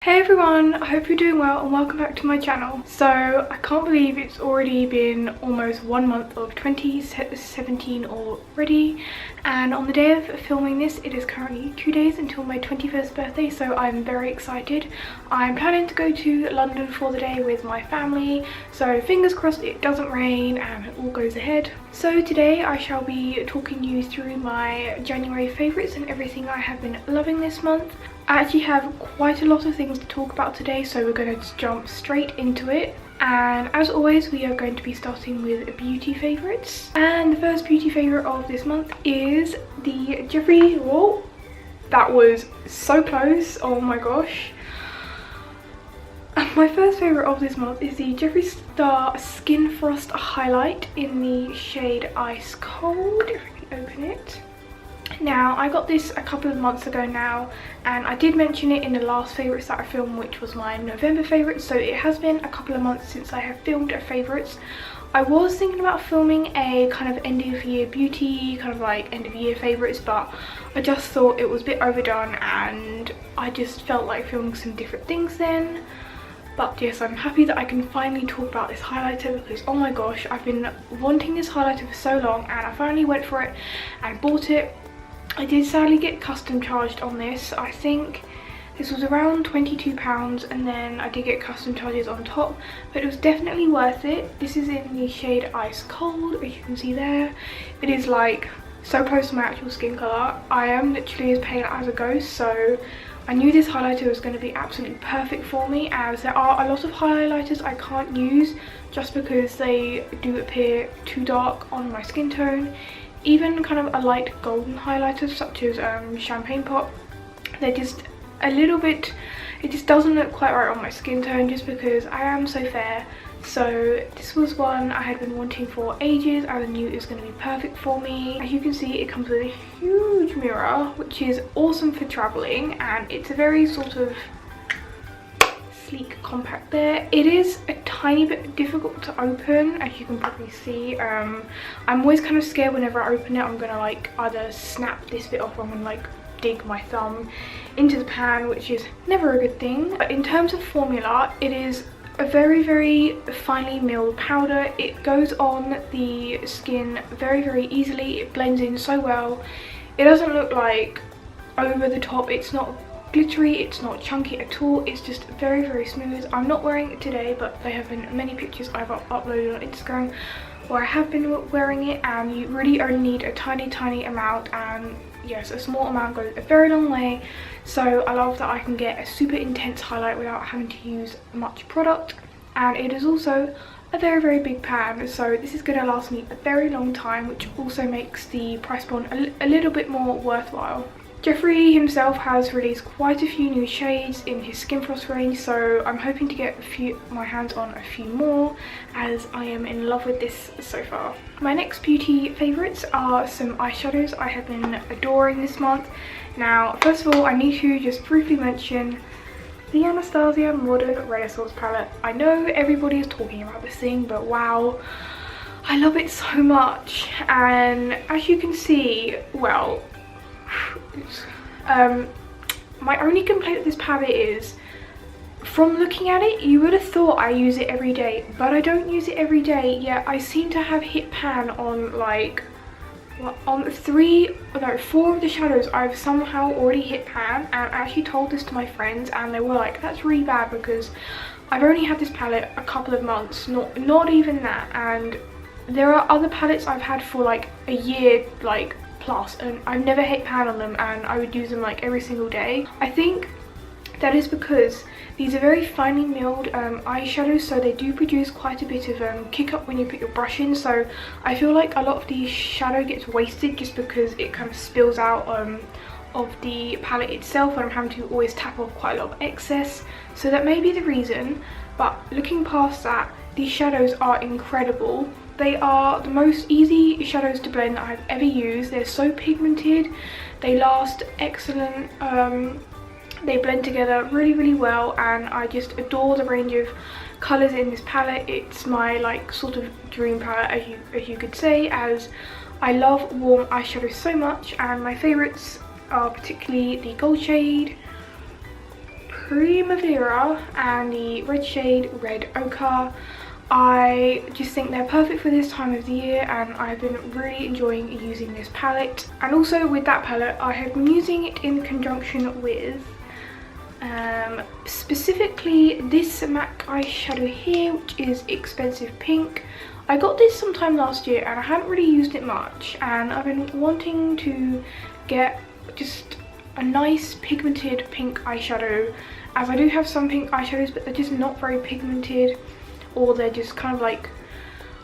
Hey everyone, I hope you're doing well and welcome back to my channel. So I can't believe it's already been almost 1 month of 2017 already, and on the day of filming this it is currently 2 days until my 21st birthday, so I'm very excited. I'm planning to go to London for the day with my family, so fingers crossed it doesn't rain and it all goes ahead. So today I shall be talking you through my January favourites and everything I have been loving this month. I actually have quite a lot of things to talk about today, so we're going to just jump straight into it. And as always, we are going to be starting with beauty favourites. And the first beauty favourite of this month is the Jeffree... Whoa! That was so close, oh my gosh. My first favourite of this month is the Jeffree Star Skin Frost Highlight in the shade Ice Cold, if I can open it. Now, I got this a couple of months ago now, and I did mention it in the last favourites that I filmed, which was my November favourites, so it has been a couple of months since I have filmed a favourites. I was thinking about filming a kind of end of year beauty, kind of like end of year favourites, but I just thought it was a bit overdone and I just felt like filming some different things then. But yes, I'm happy that I can finally talk about this highlighter because oh my gosh, I've been wanting this highlighter for so long and I finally went for it and bought it. I did sadly get custom charged on this. I think this was around £22 and then I did get custom charges on top, but it was definitely worth it. This is in the shade Ice Cold, as you can see there. It is like so close to my actual skin colour. I am literally as pale as a ghost, so I knew this highlighter was going to be absolutely perfect for me, as there are a lot of highlighters I can't use just because they do appear too dark on my skin tone. Even kind of a light golden highlighter such as Champagne Pop, they're just a little bit, it just doesn't look quite right on my skin tone just because I am so fair. So this was one I had been wanting for ages and I knew it was going to be perfect for me. As you can see, it comes with a huge mirror, which is awesome for travelling, and it's a very sort of sleek compact there. It is a tiny bit difficult to open, as you can probably see. I'm always kind of scared whenever I open it I'm gonna like either snap this bit off or I'm gonna like dig my thumb into the pan, which is never a good thing. But in terms of formula, it is a very finely milled powder. It goes on the skin very easily. It blends in so well. It doesn't look like over the top. It's not glittery, it's not chunky at all. It's just very smooth. I'm not wearing it today, but there have been many pictures I've uploaded on Instagram where I have been wearing it, and you really only need a tiny amount, and yes, a small amount goes a very long way. So I love that I can get a super intense highlight without having to use much product, and it is also a very big pan, so this is going to last me a very long time, which also makes the price point a little bit more worthwhile. Jeffree himself has released quite a few new shades in his Skin Frost range, so I'm hoping to get my hands on a few more, as I am in love with this so far. My next beauty favourites are some eyeshadows I have been adoring this month. Now, first of all, I need to just briefly mention the Anastasia Modern Renaissance palette. I know everybody is talking about this thing, but wow, I love it so much. And as you can see, well, my only complaint with this palette is, from looking at it, you would have thought I use it every day, but I don't use it every day, yet I seem to have hit pan on like, on 4 of the shadows. I've somehow already hit pan, and I actually told this to my friends and they were like, that's really bad because I've only had this palette a couple of months, not even that, and there are other palettes I've had for like a year, like plus, and I've never hit pan on them, and I would use them like every single day. I think that is because these are very finely milled eyeshadows, so they do produce quite a bit of kick up when you put your brush in, so I feel like a lot of the shadow gets wasted just because it kind of spills out of the palette itself, and I'm having to always tap off quite a lot of excess, so that may be the reason. But looking past that, these shadows are incredible. They are the most easy shadows to blend that I've ever used. They're so pigmented, they last excellent, they blend together really well, and I just adore the range of colours in this palette. It's my like sort of dream palette, as you could say, as I love warm eyeshadows so much, and my favourites are particularly the gold shade, Primavera and the red shade Red Ochre. I just think they're perfect for this time of the year, and I've been really enjoying using this palette. And also with that palette, I have been using it in conjunction with specifically this MAC eyeshadow here, which is Expensive Pink. I got this sometime last year and I hadn't really used it much, and I've been wanting to get just a nice pigmented pink eyeshadow, as I do have some pink eyeshadows but they're just not very pigmented, or they're just kind of like,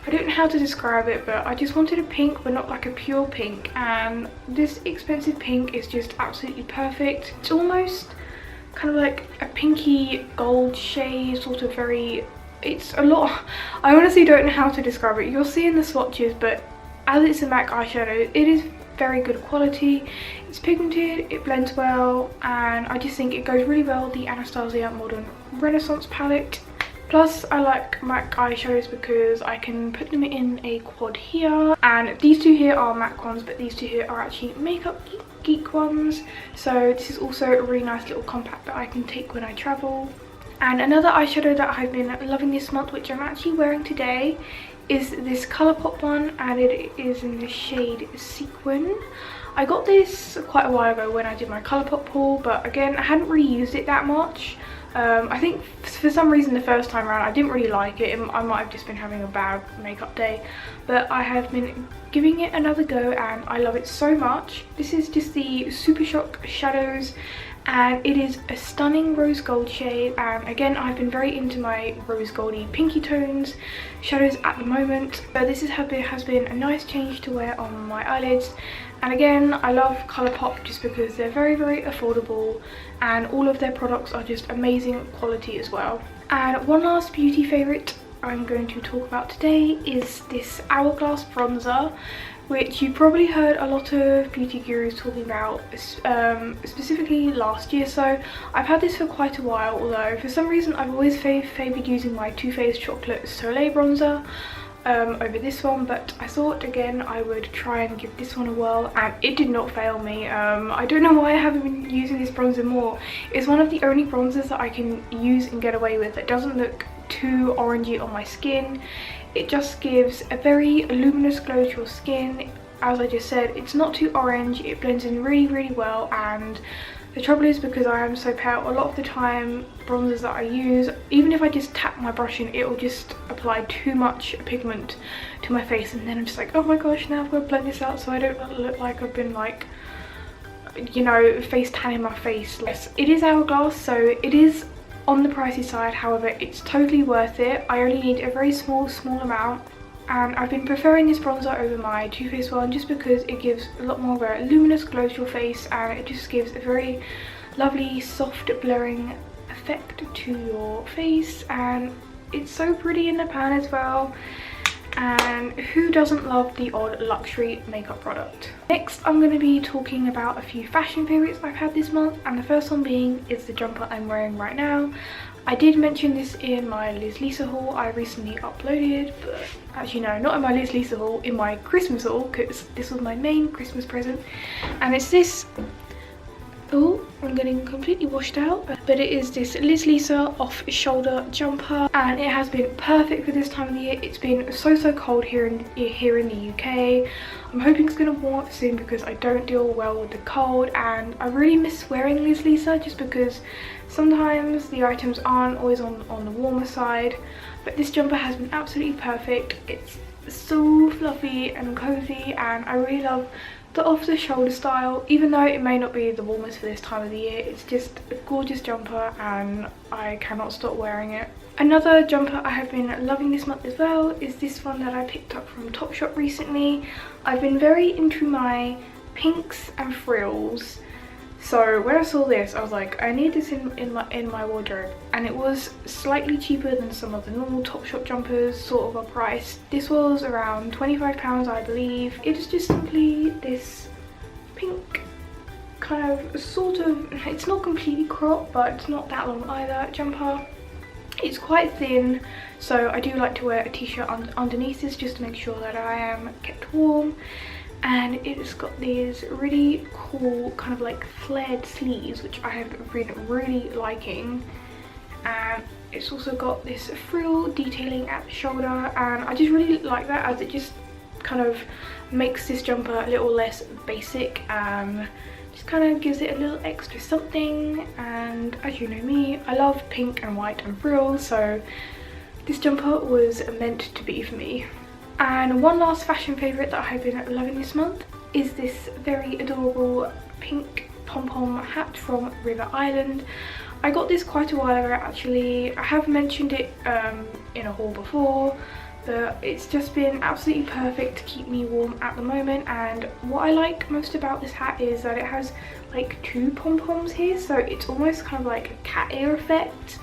I don't know how to describe it, but I just wanted a pink but not like a pure pink, and this Expensive Pink is just absolutely perfect. It's almost kind of like a pinky gold shade, sort of very, it's a lot, I honestly don't know how to describe it. You'll see in the swatches, but as it's a MAC eyeshadow, it is very good quality. It's pigmented, it blends well, and I just think it goes really well with the Anastasia Modern Renaissance palette. Plus, I like MAC eyeshadows because I can put them in a quad here, and these two here are MAC ones, but these two here are actually Makeup Geek ones. So this is also a really nice little compact that I can take when I travel. And another eyeshadow that I've been loving this month, which I'm actually wearing today, is this Colourpop one, and it is in the shade Sequin. I got this quite a while ago when I did my Colourpop haul, but again, I hadn't really used it that much. I think for some reason the first time around I didn't really like it. I might have just been having a bad makeup day, but I have been giving it another go and I love it so much. This is just the Super Shock Shadows, and it is a stunning rose gold shade, and again, I've been very into my rose goldy pinky tones shadows at the moment, so this has been a nice change to wear on my eyelids. And again, I love Colourpop just because they're very, very affordable, and all of their products are just amazing quality as well. And one last beauty favourite I'm going to talk about today is this Hourglass bronzer, which you probably heard a lot of beauty gurus talking about, specifically last year. So I've had this for quite a while, although for some reason I've always favoured using my Too Faced Chocolate Soleil bronzer over this one, but I thought again I would try and give this one a whirl, and it did not fail me. I don't know why I haven't been using this bronzer more. It's one of the only bronzers that I can use and get away with. It doesn't look too orangey on my skin. It just gives a very luminous glow to your skin. As I just said, it's not too orange, it blends in really, really well, and the trouble is, because I am so pale, a lot of the time bronzers that I use, even if I just tap my brush in, it will just apply too much pigment to my face, and then I'm just like, oh my gosh, now I've got to blend this out so I don't look like I've been like, you know, face tanning my face. Yes, it is Hourglass, so it is on the pricey side, however it's totally worth it. I only need a very small amount, and I've been preferring this bronzer over my Too Faced one just because it gives a lot more of a luminous glow to your face, and it just gives a very lovely soft blurring effect to your face, and it's so pretty in the pan as well. And who doesn't love the odd luxury makeup product? Next, I'm going to be talking about a few fashion favourites I've had this month, and the first one being is the jumper I'm wearing right now. I did mention this in my Liz Lisa haul I recently uploaded, but actually no, not in my Liz Lisa haul, in my Christmas haul, because this was my main Christmas present. And it's this, oh, I'm getting completely washed out, but it is this Liz Lisa off-shoulder jumper, and it has been perfect for this time of the year. It's been so cold here in the UK. I'm hoping it's going to warm up soon because I don't deal well with the cold, and I really miss wearing Liz Lisa just because sometimes the items aren't always on the warmer side. But this jumper has been absolutely perfect. It's so fluffy and cozy, and I really love the off-the-shoulder style. Even though it may not be the warmest for this time of the year, it's just a gorgeous jumper and I cannot stop wearing it. Another jumper I have been loving this month as well is this one that I picked up from Topshop recently. I've been very into my pinks and frills, so when I saw this I was like, I need this in my wardrobe, and it was slightly cheaper than some of the normal Topshop jumpers sort of a price. This was around £25 I believe. It is just simply this pink kind of sort of, it's not completely cropped but it's not that long either, jumper. It's quite thin, so I do like to wear a t-shirt underneath this just to make sure that I am kept warm. and it's got these really cool kind of like flared sleeves, which I have been really liking. And it's also got this frill detailing at the shoulder, and I just really like that, as it just kind of makes this jumper a little less basic, just kind of gives it a little extra something. And as you know me, I love pink and white and frills, so this jumper was meant to be for me. And one last fashion favourite that I've been loving this month is this very adorable pink pom-pom hat from River Island. I got this quite a while ago actually. I have mentioned it in a haul before, but it's just been absolutely perfect to keep me warm at the moment. And what I like most about this hat is that it has like two pom-poms here, so it's almost kind of like a cat ear effect,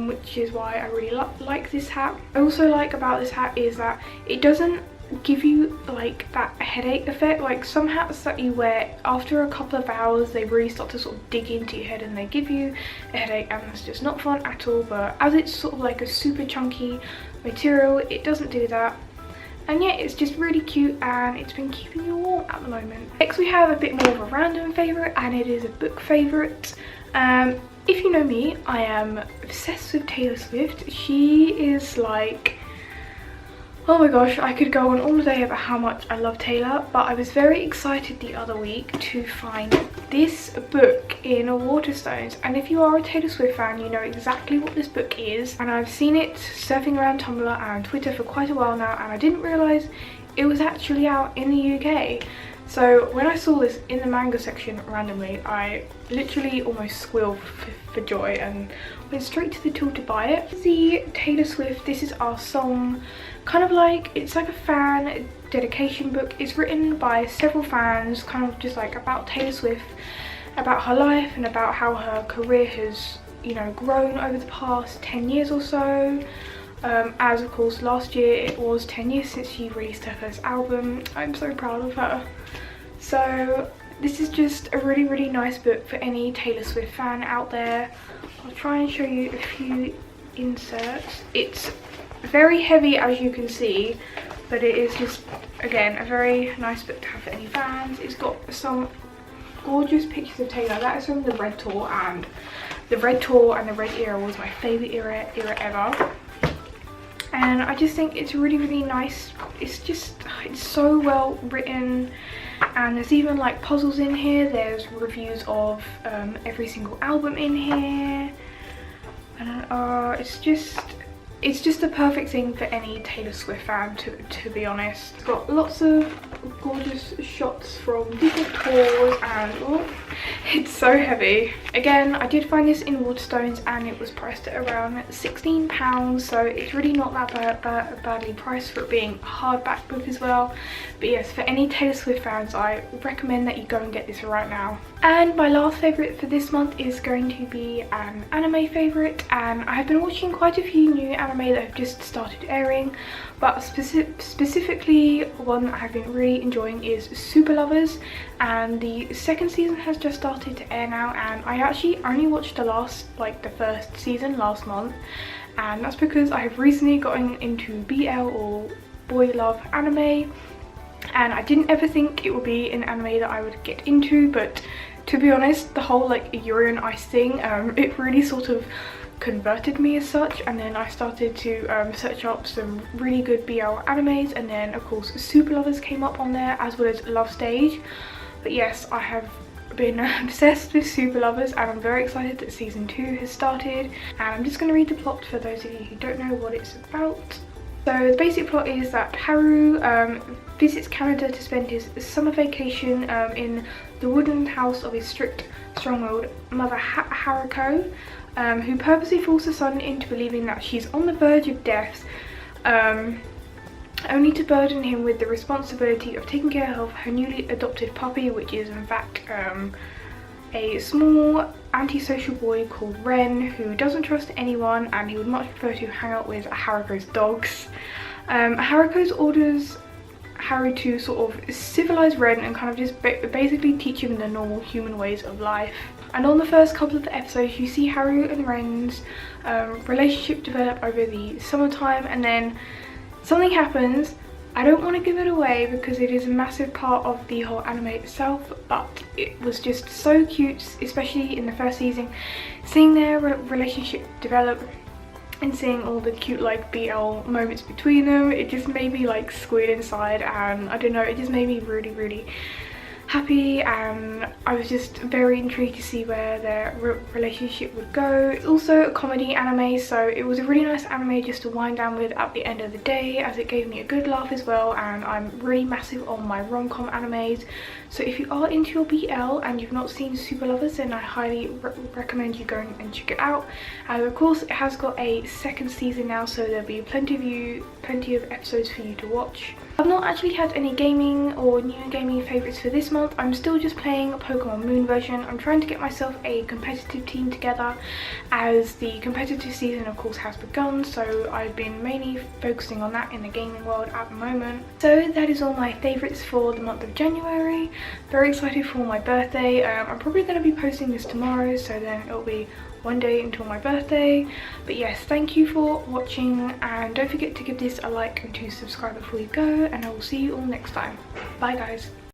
which is why I really like this hat. I also like about this hat is that it doesn't give you like that headache effect. Like some hats that you wear, after a couple of hours they really start to sort of dig into your head and they give you a headache, and that's just not fun at all. But as it's sort of like a super chunky material, it doesn't do that. And yeah, it's just really cute, and it's been keeping you warm at the moment. Next we have a bit more of a random favourite, and it is a book favourite. If you know me, I am obsessed with Taylor Swift. She is like, oh my gosh, I could go on all day about how much I love Taylor, but I was very excited the other week to find this book in Waterstones. And if you are a Taylor Swift fan, you know exactly what this book is. And I've seen it surfing around Tumblr and Twitter for quite a while now, and I didn't realise it was actually out in the UK. So when I saw this in the manga section randomly, I literally almost squealed for joy and went straight to the till to buy it. The Taylor Swift This Is Our Song, kind of like, it's like a fan dedication book. It's written by several fans, kind of just like about Taylor Swift, about her life and about how her career has, you know, grown over the past 10 years or so. As of course last year it was 10 years since she released her first album. I'm so proud of her. So this is just a really nice book for any Taylor Swift fan out there. I'll try and show you a few inserts. It's very heavy, as you can see, but it is just, again, a very nice book to have for any fans. It's got some gorgeous pictures of Taylor. That is from the Red Tour, and the Red Tour and the Red era was my favourite era ever. And I just think it's really nice. It's so well written, and there's even like puzzles in here. There's reviews of every single album in here, and it's just the perfect thing for any Taylor Swift fan, to be honest. It's got lots of gorgeous shots from different tours, and oh, it's so heavy. Again, I did find this in Waterstones and it was priced at around £16, so it's really not that badly priced for it being a hardback book as well. But yes, for any Taylor Swift fans, I recommend that you go and get this right now. And my last favourite for this month is going to be an anime favourite, and I have been watching quite a few new anime that have just started airing, but specifically one that I've been really enjoying is Super Lovers, and the second season has just started to air now, and I actually only watched the first season last month, and that's because I have recently gotten into BL, or boy love anime, and I didn't ever think it would be an anime that I would get into. But to be honest, the whole like Yuri on Ice thing, it really sort of converted me as such, and then I started to search up some really good BL animes, and then of course Super Lovers came up on there, as well as Love Stage. But yes, I have been obsessed with Super Lovers, and I'm very excited that season 2 has started. And I'm just going to read the plot for those of you who don't know what it's about. So the basic plot is that Haru visits Canada to spend his summer vacation in the wooden house of his strict, strong-willed mother Haruko, who purposely fools her son into believing that she's on the verge of death, only to burden him with the responsibility of taking care of her newly adopted puppy, which is in fact a small antisocial boy called Ren, who doesn't trust anyone and he would much prefer to hang out with Haruko's dogs. Haruko's orders Haru to sort of civilize Ren and kind of just basically teach him the normal human ways of life. And on the first couple of the episodes, you see Haru and Ren's relationship develop over the summertime, and then something happens I don't want to give it away because it is a massive part of the whole anime itself, but it was just so cute, especially in the first season, seeing their relationship develop and seeing all the cute like BL moments between them. It just made me like squeal inside, and I don't know, it just made me really happy, and I was just very intrigued to see where their relationship would go. It's also a comedy anime, so it was a really nice anime just to wind down with at the end of the day, as it gave me a good laugh as well, and I'm really massive on my rom-com animes. So if you are into your BL and you've not seen Super Lovers, then I highly recommend you go and check it out. And of course it has got a second season now, so there'll be plenty of episodes for you to watch. I've not actually had any gaming or new gaming favourites for this month. I'm still just playing Pokemon Moon version. I'm trying to get myself a competitive team together, as the competitive season of course has begun, so I've been mainly focusing on that in the gaming world at the moment. So that is all my favourites for the month of January. Very excited for my birthday. I'm probably going to be posting this tomorrow, so then it'll be one day until my birthday. But yes, thank you for watching, and don't forget to give this a like and to subscribe before you go, and I will see you all next time. Bye guys.